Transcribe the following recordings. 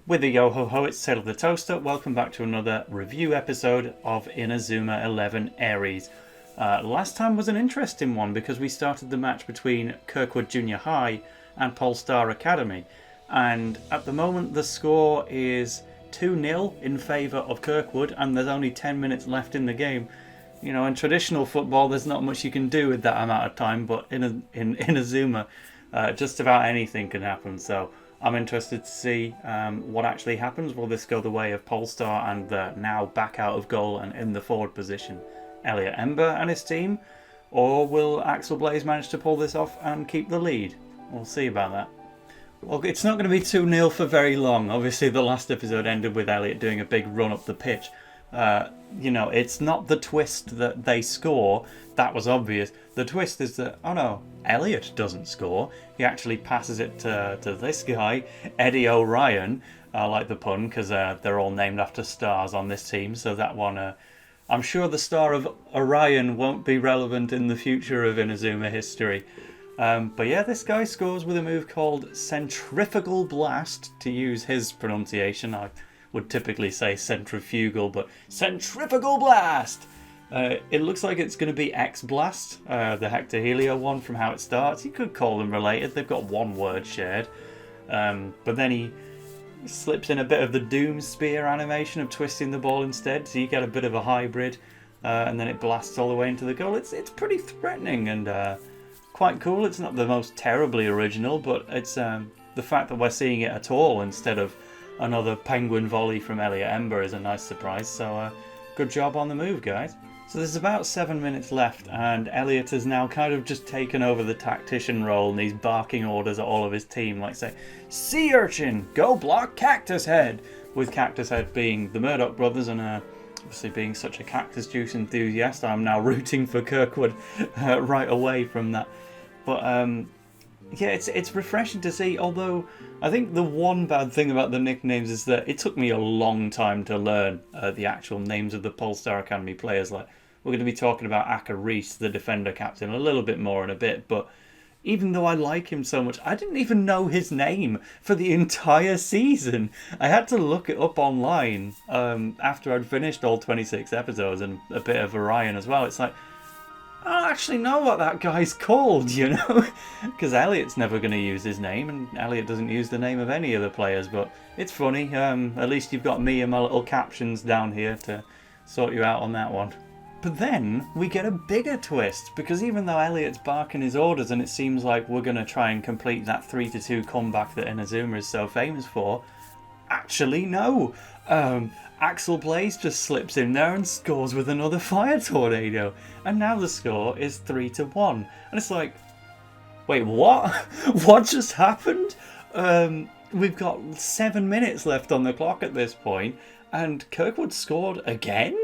With the yo-ho-ho, it's Tale of the Toaster. Welcome back to another review episode of Inazuma 11 Ares. Last time was an interesting one because we started the match between Kirkwood Junior High and Polestar Academy. And at the moment the score is 2-0 in favour of Kirkwood, and there's only 10 minutes left in the game. You know, in traditional football there's not much you can do with that amount of time, but in Inazuma just about anything can happen. So I'm interested to see what actually happens. Will this go the way of Polestar and the now back out of goal and in the forward position Elliot Ember and his team? Or will Axel Blaze manage to pull this off and keep the lead? We'll see about that. Well, it's not going to be 2-0 for very long. Obviously the last episode ended with Elliot doing a big run up the pitch. You know, it's not the twist that they score. That was obvious. The twist is that, oh no, Elliot doesn't score. He actually passes it to this guy, Eddie Orion. I like the pun because they're all named after stars on this team. So that one, I'm sure the star of Orion won't be relevant in the future of Inazuma history. But yeah, this guy scores with a move called Centrifugal Blast, to use his pronunciation. I would typically say centrifugal, but Centrifugal Blast! It looks like it's going to be X-Blast, the Hector Helio one from how it starts. You could call them related, they've got one word shared. But then he slips in a bit of the Doom Spear animation of twisting the ball instead, so you get a bit of a hybrid, and then it blasts all the way into the goal. It's pretty threatening and quite cool. It's not the most terribly original, but it's the fact that we're seeing it at all instead of another penguin volley from Elliot Ember is a nice surprise. So good job on the move, guys. So there's about 7 minutes left, and Elliot has now kind of just taken over the tactician role, and he's barking orders at all of his team, like say, "Sea Urchin, go block Cactus Head!" With Cactus Head being the Murdoch brothers, and obviously being such a cactus juice enthusiast, I'm now rooting for Kirkwood right away from that. But yeah, it's refreshing to see, although I think the one bad thing about the nicknames is that it took me a long time to learn the actual names of the Polestar Academy players. Like, we're going to be talking about Acker Reese, the defender captain, a little bit more in a bit, but even though I like him so much, I didn't even know his name for the entire season. I had to look it up online after I'd finished all 26 episodes and a bit of Orion as well. It's like, I don't actually know what that guy's called, you know? Because Elliot's never going to use his name, and Elliot doesn't use the name of any of the players, but it's funny. At least you've got me and my little captions down here to sort you out on that one. But then we get a bigger twist, because even though Elliot's barking his orders and it seems like we're going to try and complete that 3-2 comeback that Inazuma is so famous for, actually no. Axel Blaze just slips in there and scores with another fire tornado, and now the score is 3-1. And it's like, wait, what? What just happened? We've got 7 minutes left on the clock at this point, and Kirkwood scored again?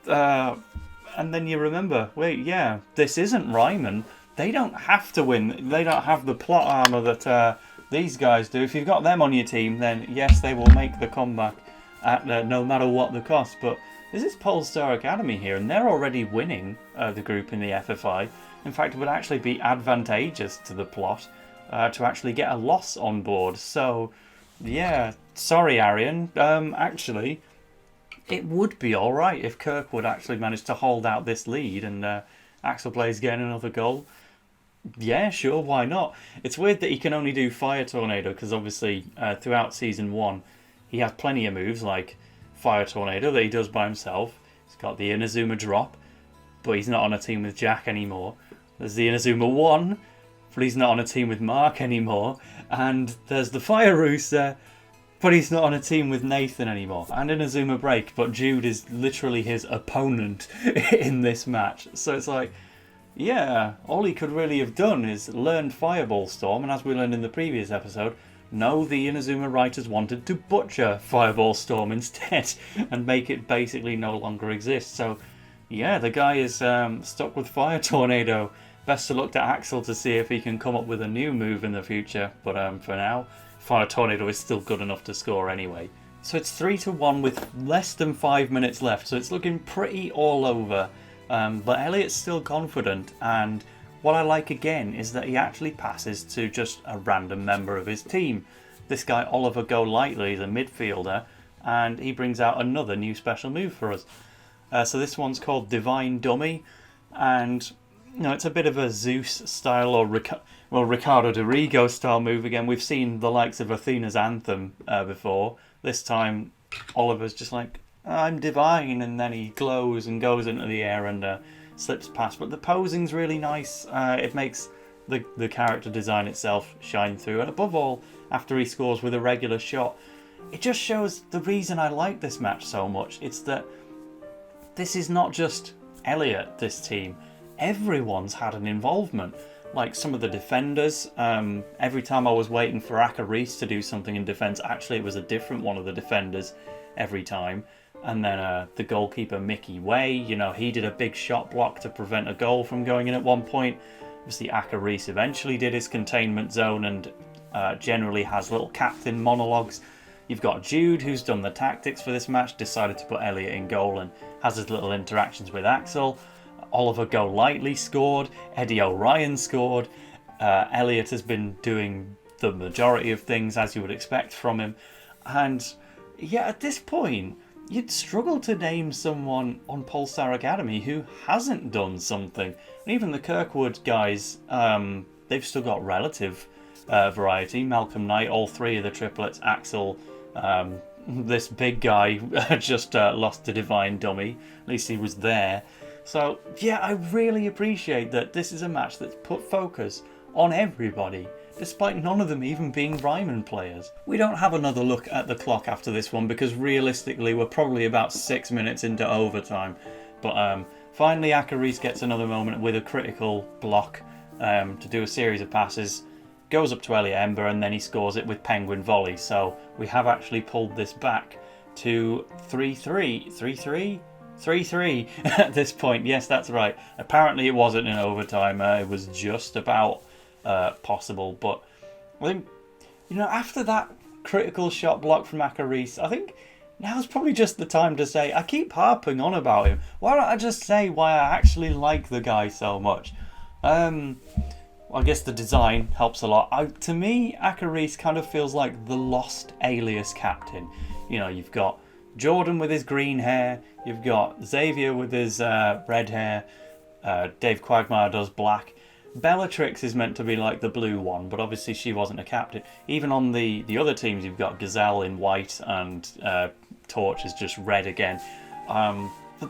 And then you remember, wait, yeah, this isn't Ryman. They don't have to win. They don't have the plot armor that these guys do. If you've got them on your team, then yes, they will make the comeback at no matter what the cost. But this is Polestar Academy here, and they're already winning the group in the FFI. In fact, it would actually be advantageous to the plot to actually get a loss on board. So, yeah, sorry, Arian. Actually, it would be alright if Kirkwood actually managed to hold out this lead and Axel Blaze getting another goal. Yeah, sure, why not? It's weird that he can only do Fire Tornado, because obviously throughout Season 1 he has plenty of moves like Fire Tornado that he does by himself. He's got the Inazuma Drop, but he's not on a team with Jack anymore. There's the Inazuma 1, but he's not on a team with Mark anymore. And there's the Fire Rooster, but he's not on a team with Nathan anymore. And Inazuma Break, but Jude is literally his opponent in this match. So it's like, yeah, all he could really have done is learned Fireball Storm, and as we learned in the previous episode, no, the Inazuma writers wanted to butcher Fireball Storm instead and make it basically no longer exist. So, yeah, the guy is stuck with Fire Tornado. Best to look to Axel to see if he can come up with a new move in the future. But for now, Fire Tornado is still good enough to score anyway. So it's 3-1 with less than 5 minutes left. So it's looking pretty all over. But Elliot's still confident, and what I like again is that he actually passes to just a random member of his team. this guy Oliver Golightly, the midfielder, and he brings out another new special move for us. So this one's called Divine Dummy, and it's a bit of a Zeus style or Ricardo de Rigo style move again. We've seen the likes of Athena's Anthem before. This time Oliver's just like, I'm divine, and then he glows and goes into the air and slips past. But the posing's really nice. It makes the character design itself shine through, and above all, after he scores with a regular shot, it just shows the reason I like this match so much. It's that this is not just Elliot, this team. Everyone's had an involvement. Like some of the defenders, every time I was waiting for Acker Reese to do something in defence, actually it was a different one of the defenders every time. And then the goalkeeper, Mickey Way, he did a big shot block to prevent a goal from going in at one point. Obviously Acker Reese eventually did his containment zone and generally has little captain monologues. You've got Jude, who's done the tactics for this match, decided to put Elliot in goal and has his little interactions with Axel. Oliver Golightly scored, Eddie O'Ryan scored. Elliot has been doing the majority of things as you would expect from him. And yeah, at this point, you'd struggle to name someone on Polestar Academy who hasn't done something. And even the Kirkwood guys, they've still got relative variety. Malcolm Knight, all three of the triplets, Axel, this big guy just lost to Divine Dummy. At least he was there. So yeah, I really appreciate that this is a match that's put focus on everybody, despite none of them even being Ryman players. We don't have another look at the clock after this one because realistically we're probably about 6 minutes into overtime. But finally Acker Reese gets another moment with a critical block to do a series of passes, goes up to Elliot Ember, and then he scores it with Penguin volley. So we have actually pulled this back to 3-3 at this point. Yes, that's right. Apparently it wasn't in overtime. It was just about possible. But I think, after that critical shot block from Acker Reese, I think now's probably just the time to say, I keep harping on about him. Why don't I just say why I actually like the guy so much? I guess the design helps a lot. To me, Acker Reese kind of feels like the lost Alias captain. You've got Jordan with his green hair, you've got Xavier with his red hair, Dave Quagmire does black. Bellatrix is meant to be like the blue one, but obviously she wasn't a captain. Even on the other teams, you've got Gazelle in white and Torch is just red again. But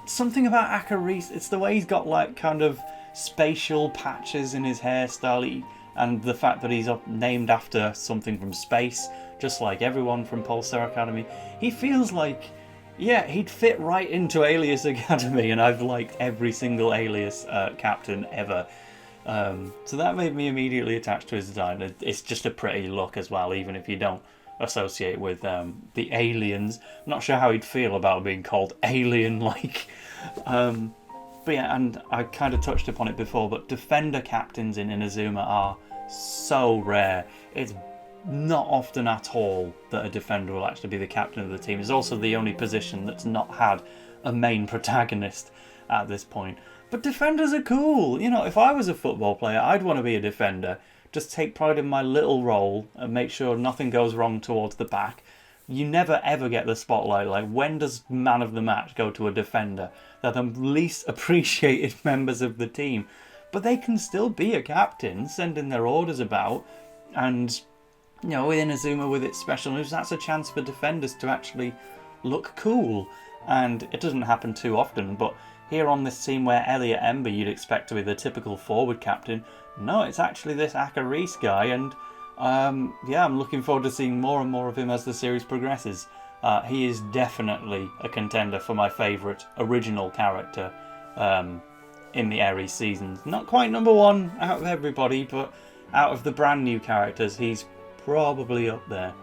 something about Acker Reese, it's the way he's got like kind of spatial patches in his hairstyle, and the fact that he's named after something from space, just like everyone from Polestar Academy. He feels like, he'd fit right into Alias Academy, and I've liked every single Alias captain ever. So that made me immediately attached to his design. It's just a pretty look as well, even if you don't associate with the aliens. I'm not sure how he'd feel about being called alien-like. But yeah, and I kind of touched upon it before, but defender captains in Inazuma are so rare. It's not often at all that a defender will actually be the captain of the team. It's also the only position that's not had a main protagonist at this point. But defenders are cool. If I was a football player, I'd want to be a defender. Just take pride in my little role and make sure nothing goes wrong towards the back. You never ever get the spotlight. Like, when does man of the match go to a defender? They're the least appreciated members of the team. But they can still be a captain, sending their orders about. And, with Inazuma with its special moves, that's a chance for defenders to actually look cool. And it doesn't happen too often, but here on this team where Elliot Ember you'd expect to be the typical forward captain, no, it's actually this Acker Reese guy, and I'm looking forward to seeing more and more of him as the series progresses. He is definitely a contender for my favourite original character in the Ares seasons. Not quite number one out of everybody, but out of the brand new characters, he's probably up there.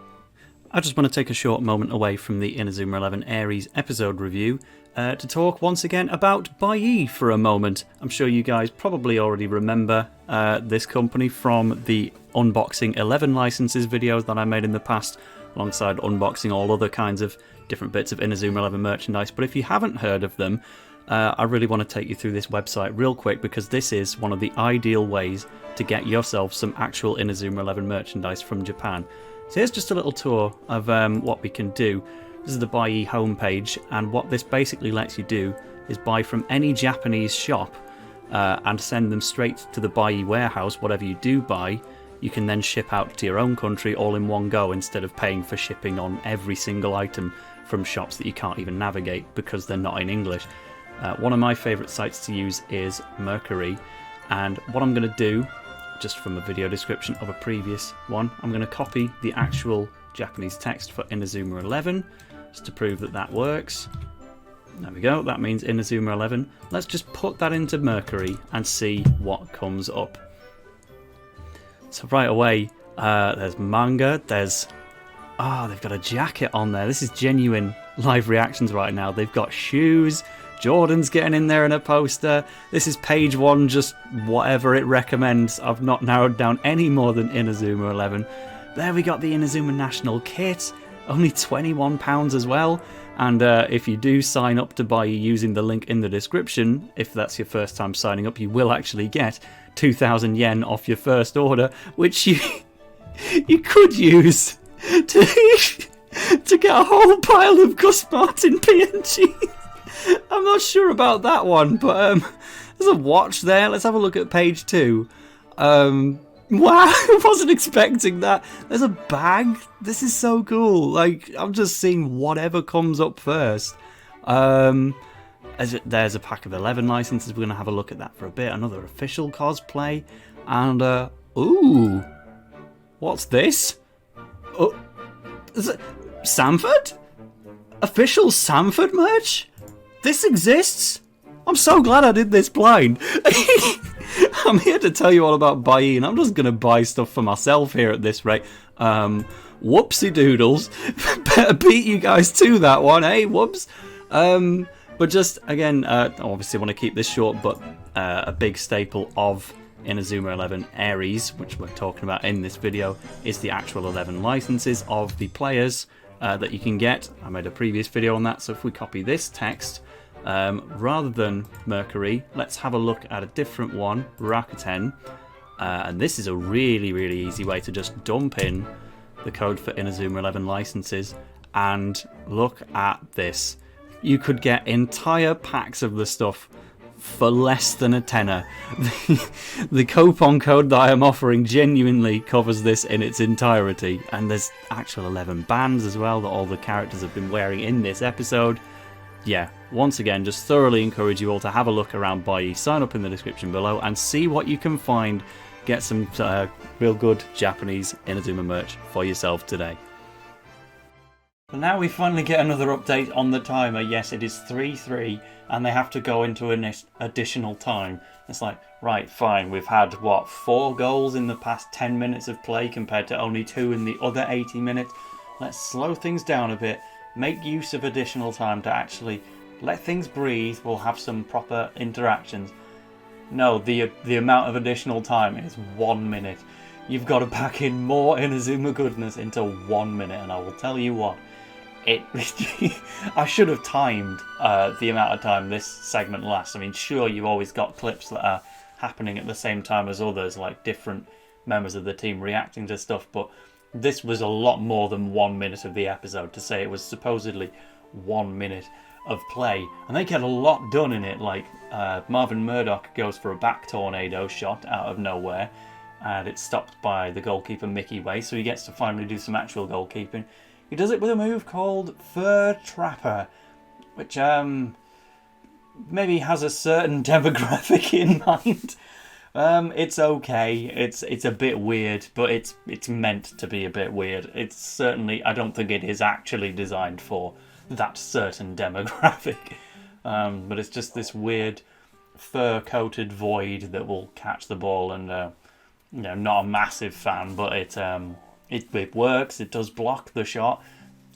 I just want to take a short moment away from the Inazuma 11 Ares episode review to talk once again about Buyee for a moment. I'm sure you guys probably already remember this company from the Unboxing 11 licenses videos that I made in the past, alongside unboxing all other kinds of different bits of Inazuma 11 merchandise. But if you haven't heard of them, I really want to take you through this website real quick, because this is one of the ideal ways to get yourself some actual Inazuma 11 merchandise from Japan. So here's just a little tour of what we can do. This is the Buyee homepage, and what this basically lets you do is buy from any Japanese shop and send them straight to the Buyee warehouse. Whatever you do buy, you can then ship out to your own country all in one go, instead of paying for shipping on every single item from shops that you can't even navigate because they're not in English. One of my favourite sites to use is Mercari, and what I'm going to do, just from a video description of a previous one, I'm going to copy the actual Japanese text for Inazuma 11 just to prove that that works. There we go, that means Inazuma 11. Let's just put that into Mercari and see what comes up. So right away, there's manga, there's... Oh, they've got a jacket on there. This is genuine live reactions right now. They've got shoes, Jordan's getting in there in a poster. This is page 1, just whatever it recommends. I've not narrowed down any more than Inazuma 11. There we got the Inazuma National Kit, only £21 as well. And if you do sign up to buy using the link in the description, if that's your first time signing up, you will actually get 2,000 yen off your first order, which you could use to get a whole pile of Gus Martin PNGs. I'm not sure about that one, but there's a watch there. Let's have a look at page 2. Wow, I wasn't expecting that. There's a bag. This is so cool. Like, I'm just seeing whatever comes up first. There's a pack of 11 licenses. We're going to have a look at that for a bit. Another official cosplay. And, ooh. What's this? Oh, is it Sanford? Official Sanford merch? This exists? I'm so glad I did this blind. I'm here to tell you all about Buyee, and I'm just going to buy stuff for myself here at this rate. Whoopsie doodles. Better beat you guys to that one, eh? Whoops. But just, again, obviously want to keep this short, but a big staple of Inazuma 11 Ares, which we're talking about in this video, is the actual 11 licenses of the players that you can get. I made a previous video on that, so if we copy this text, rather than Mercari, let's have a look at a different one, Rakuten, and this is a really, really easy way to just dump in the code for Inazuma 11 licenses, and look at this. You could get entire packs of the stuff for less than a tenner. The coupon code that I am offering genuinely covers this in its entirety, and there's actual 11 bands as well that all the characters have been wearing in this episode. Yeah, once again, just thoroughly encourage you all to have a look around Buyee, sign up in the description below, and see what you can find. Get some real good Japanese Inazuma merch for yourself today. So now we finally get another update on the timer. Yes, it is 3-3, and they have to go into an additional time. It's like, right, fine, we've had, what, 4 goals in the past 10 minutes of play compared to only 2 in the other 80 minutes. Let's slow things down a bit. Make use of additional time to actually let things breathe. We'll have some proper interactions. No, the amount of additional time is 1 minute. You've got to pack in more Inazuma goodness into 1 minute, and I will tell you what, I should have timed the amount of time this segment lasts. I mean, sure, you've always got clips that are happening at the same time as others, like different members of the team reacting to stuff, but this was a lot more than 1 minute of the episode to say it was supposedly 1 minute of play. And they get a lot done in it, like Marvin Murdoch goes for a back tornado shot out of nowhere, and it's stopped by the goalkeeper Mickey Way, so he gets to finally do some actual goalkeeping. He does it with a move called Fur Trapper, which maybe has a certain demographic in mind. It's okay. It's a bit weird, but it's meant to be a bit weird. It's certainly, I don't think it is actually designed for that certain demographic. But it's just this weird fur-coated void that will catch the ball, and you know, not a massive fan, but it works. It does block the shot.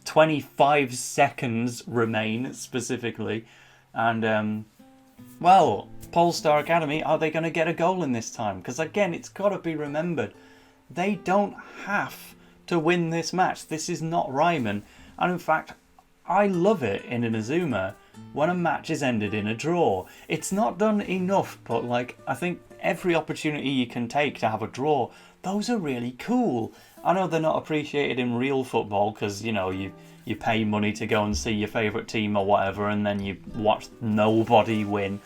25 seconds remain specifically, and well, Polestar Academy, are they going to get a goal in this time? Because again, it's got to be remembered, they don't have to win this match. This is not Ryman, and in fact, I love it in Inazuma when a match is ended in a draw. It's not done enough, but like, I think every opportunity you can take to have a draw, those are really cool. I know they're not appreciated in real football because, you know, you pay money to go and see your favourite team or whatever, and then you watch nobody win.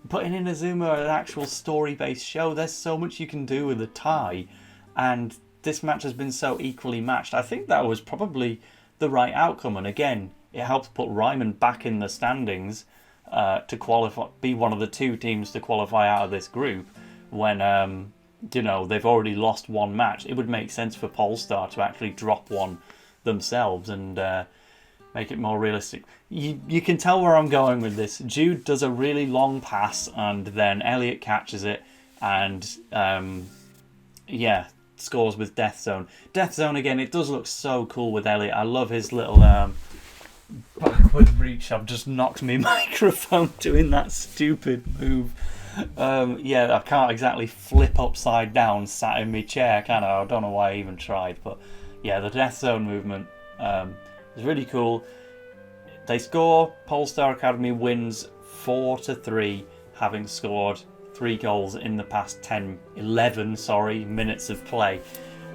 But in Inazuma, an actual story-based show, there's so much you can do with a tie, and this match has been so equally matched. I think that was probably the right outcome, and again, it helps put Ryman back in the standings to qualify, be one of the 2 teams to qualify out of this group when, you know, they've already lost one match. It would make sense for Polestar to actually drop one themselves and make it more realistic. You can tell where I'm going with this. Jude does a really long pass, and then Elliot catches it, and scores with Death Zone. Death Zone again, it does look so cool with Elliot. I love his little backward reach. I've just knocked my microphone doing that stupid move. I can't exactly flip upside down sat in my chair, can I? I don't know why I even tried, but yeah, the Death Zone movement is really cool. They score. Polestar Academy wins 4-3, having scored 3 goals in the past 11 minutes of play.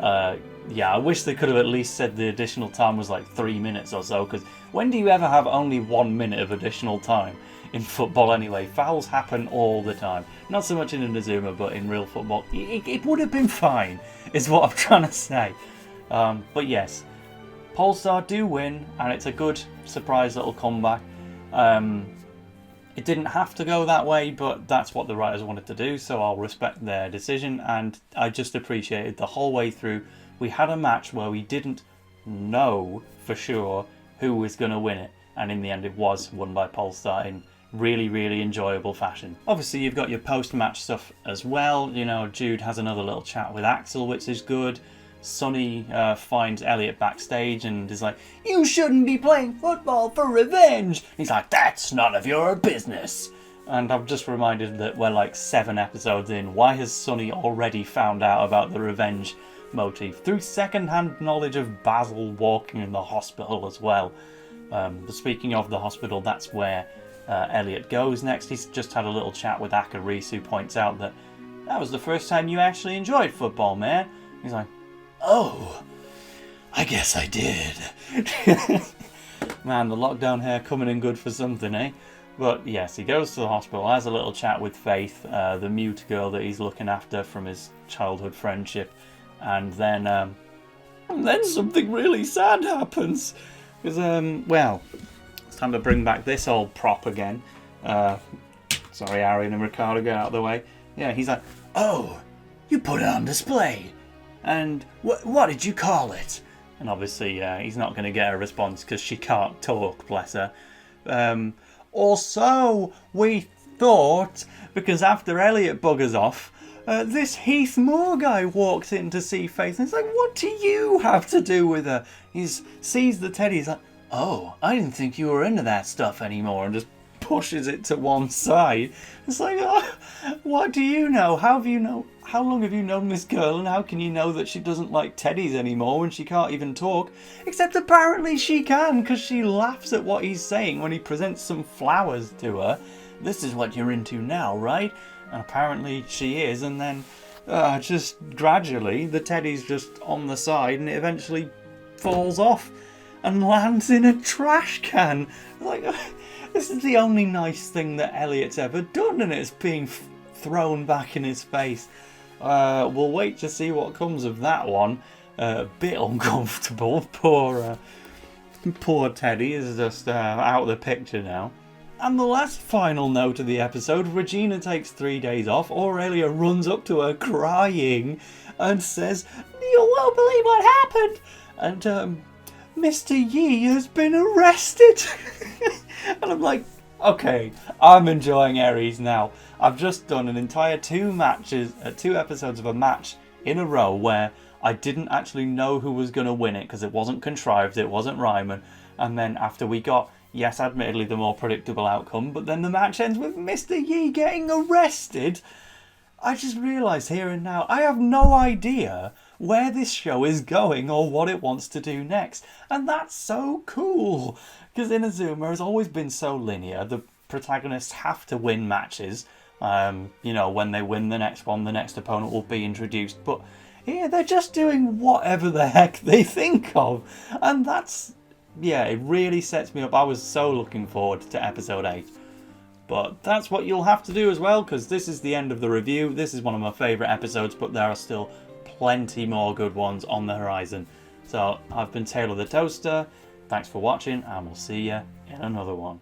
I wish they could have at least said the additional time was like 3 minutes or so, because when do you ever have only 1 minute of additional time in football anyway? Fouls happen all the time. Not so much in Inazuma, but in real football. It would have been fine, is what I'm trying to say. But yes, Polestar do win, and it's a good surprise little comeback. It didn't have to go that way, but that's what the writers wanted to do, so I'll respect their decision, and I just appreciated the whole way through. We had a match where we didn't know for sure who was going to win it, and in the end it was won by Polestar in really, really enjoyable fashion. Obviously you've got your post-match stuff as well. You know, Jude has another little chat with Axel, which is good. Sonny finds Elliot backstage and is like, "You shouldn't be playing football for revenge." He's like, "That's none of your business." And I'm just reminded that we're like 7 episodes in. Why has Sonny already found out about the revenge motif? Through second-hand knowledge of Basil walking in the hospital as well. But speaking of the hospital, that's where Elliot goes next. He's just had a little chat with Acker Reese, who points out that was the first time you actually enjoyed football, man. He's like, "Oh, I guess I did." Man, the lockdown hair coming in good for something, eh? But yes, he goes to the hospital, has a little chat with Faith, the mute girl that he's looking after from his childhood friendship, and then something really sad happens. Because, it's time to bring back this old prop again. Sorry, Arian and Ricardo, get out of the way. Yeah, he's like, "Oh, you put it on display. And what did you call it?" And obviously he's not going to get a response because she can't talk, bless her. Or so we thought, because after Elliot buggers off, this Heath Moore guy walks in to see Faith, and it's like, "What do you have to do with her?" He sees the teddy, he's like, "Oh, I didn't think you were into that stuff anymore," and just pushes it to one side. It's like, oh, what do you know? How long have you known this girl, and how can you know that she doesn't like teddies anymore when she can't even talk? Except apparently she can, because she laughs at what he's saying when he presents some flowers to her. "This is what you're into now, right?" And apparently she is, and then just gradually the teddy's just on the side, and it eventually falls off and lands in a trash can. Like, this is the only nice thing that Elliot's ever done, and it's being thrown back in his face. We'll wait to see what comes of that one. A bit uncomfortable. Poor Teddy is just out of the picture now. And the last final note of the episode, Regina takes 3 days off. Aurelia runs up to her crying and says, "You won't believe what happened. And Mr. Yi has been arrested." And I'm like, okay, I'm enjoying Ares now. I've just done an entire 2 episodes of a match in a row where I didn't actually know who was going to win it because it wasn't contrived, it wasn't Ryman. And then after we got, yes, admittedly the more predictable outcome, but then the match ends with Mr. Yi getting arrested. I just realised here and now, I have no idea where this show is going or what it wants to do next. And that's so cool, because Inazuma has always been so linear. The protagonists have to win matches. You know, when they win the next one, the next opponent will be introduced. But yeah, they're just doing whatever the heck they think of. And that's, yeah, it really sets me up. I was so looking forward to episode 8. But that's what you'll have to do as well, because this is the end of the review. This is one of my favourite episodes, but there are still plenty more good ones on the horizon. So I've been TaleOfTheToaster. Thanks for watching, and we'll see you in another one.